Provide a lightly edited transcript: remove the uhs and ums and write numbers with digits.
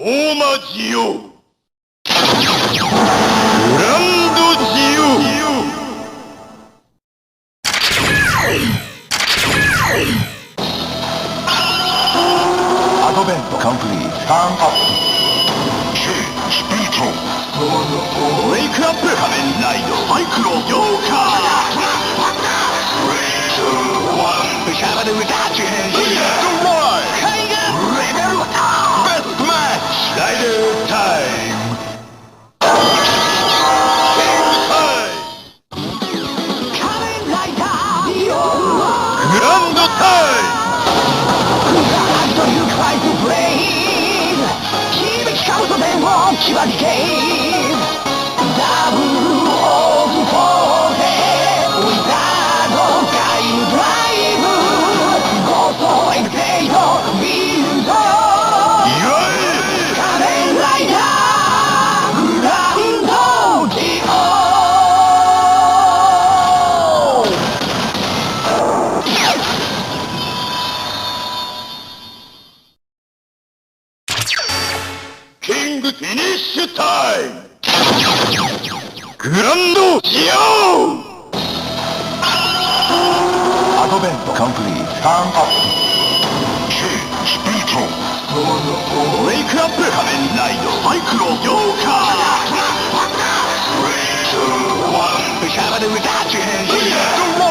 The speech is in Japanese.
大魔ジオグランドジオアドベントカンプリーターンアップスピートウェイクアップ仮面ライドサイクロヨーカーシャバで歌っちゃ変身ドライ海岸レベルアップベストマッチライドタイム仮面ライダーグランドタイムTry to breathe 響き交うと電話決まりゲームダブルオープフォーテウィザードタイムドライブゴーストエグゼイトビルド仮面ライダーグランドジオキングフィニッシュタイムグランドジオアドベントカンプリーターンアップスピートウェイクアップ仮面ライドサイクロヨーカーシャバで歌っちゃ変身